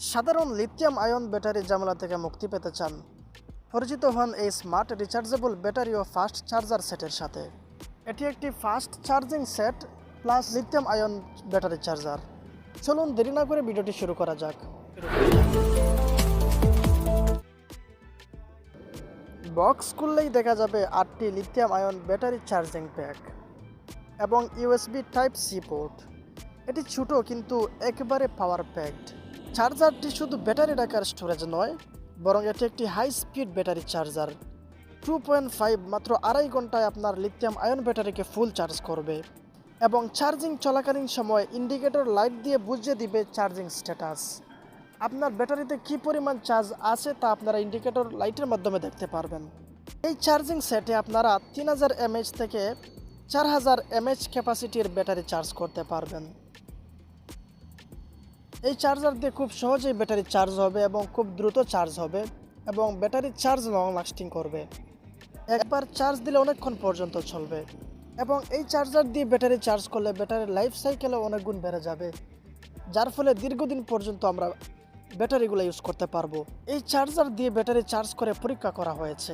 সাধারণ lithium ion battery ঝামেলা থেকে মুক্তি পেতে চান? পরিচিত হন এই স্মার্ট রিচার্জেবল ব্যাটারি ও ফাস্ট চার্জার সেটের সাথে। এটি একটি fast charging set plus lithium ion battery charger. চলুন দেরি না করে ভিডিওটি শুরু করা যাক। বক্স খুললেই দেখা যাবে 8টি lithium ion battery charging pack এবং ইউএসবি টাইপ সি পোর্ট। এটি ছোট কিন্তু একেবারে পাওয়ার প্যাকড। চার্জারটি শুধু ব্যাটারি রাখার স্টোরেজ নয়, বরং এটি একটি হাই স্পিড ব্যাটারি চার্জার। 2.5 মাত্র 2.5 ঘন্টায় আপনার লিথিয়াম আয়ন ব্যাটারিকে ফুল চার্জ করবে এবং চার্জিং চলাকালীন সময় ইন্ডিকেটর লাইট দিয়ে বুঝিয়ে দিবে চার্জিং স্ট্যাটাস। আপনার ব্যাটারিতে কী পরিমাণ চার্জ আছে তা আপনারা ইন্ডিকেটর লাইটের মাধ্যমে দেখতে পারবেন। এই চার্জিং সেটে আপনারা 3000 mAh থেকে 4000 mAh ক্যাপাসিটির ব্যাটারি চার্জ করতে পারবেন। এই চার্জার দিয়ে খুব সহজেই ব্যাটারি চার্জ হবে এবং খুব দ্রুত চার্জ হবে এবং ব্যাটারি চার্জ লং লাস্টিং করবে। একবার চার্জ দিলে অনেকক্ষণ পর্যন্ত চলবে এবং এই চার্জার দিয়ে ব্যাটারি চার্জ করলে ব্যাটারির লাইফ সাইকেলও অনেক গুণ বেড়ে যাবে, যার ফলে দীর্ঘদিন পর্যন্ত আমরা ব্যাটারিগুলো ইউজ করতে পারবো। এই চার্জার দিয়ে ব্যাটারি চার্জ করে পরীক্ষা করা হয়েছে।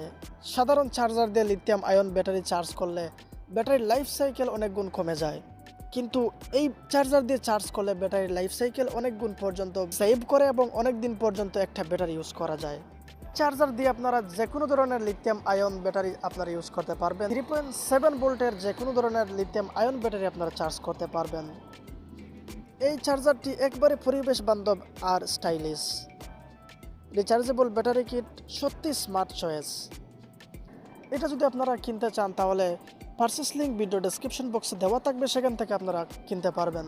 সাধারণ চার্জার দিয়ে লিথিয়াম আয়ন ব্যাটারি চার্জ করলে ব্যাটারির লাইফ সাইকেল অনেক গুণ কমে যায়, কিন্তু এই চার্জার দিয়ে চার্জ করলে ব্যাটারির লাইফ সাইকেল অনেক গুণ পর্যন্ত সেভ করে এবং অনেক দিন পর্যন্ত একটা ব্যাটারি ইউজ করা যায়। চার্জার দিয়ে আপনারা যে কোনো ধরনের লিথিয়াম আয়ন ব্যাটারি আপনারা ইউজ করতে পারবেন। 3.7 ভোল্টের যে কোনো ধরনের লিথিয়াম আয়ন ব্যাটারি আপনারা চার্জ করতে পারবেন। এই চার্জারটি একবারে পরিবেশ বান্ধব আর স্টাইলিশ। রিচার্জেবল ব্যাটারি কিট সত্যি স্মার্ট চয়েস। এটা যদি আপনারা কিনতে চান তাহলে পারচেস লিঙ্ক ভিডিও ডেসক্রিপশন বক্সে দেওয়া থাকবে, সেখান থেকে আপনারা কিনতে পারবেন।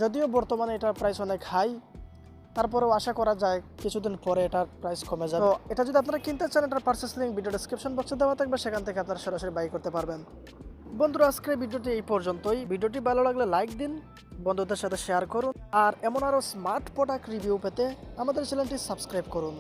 যদিও বর্তমানে এটার প্রাইস অনেক হাই, তারপরেও আশা করা যায় কিছুদিন পরে এটার প্রাইস কমে যাবে। তো এটা যদি আপনারা কিনতে চান, এটার পারচেস লিঙ্ক ভিডিও ডেসক্রিপশন বক্সে দেওয়া থাকবে, সেখান থেকে আপনারা সরাসরি বাই করতে পারবেন। বন্ধুরা, আজকের ভিডিওটি এই পর্যন্তই। ভিডিওটি ভালো লাগলে লাইক দিন, বন্ধুদের সাথে শেয়ার করুন আর এমন আরও স্মার্ট প্রোডাক্ট রিভিউ পেতে আমাদের চ্যানেলটি সাবস্ক্রাইব করুন।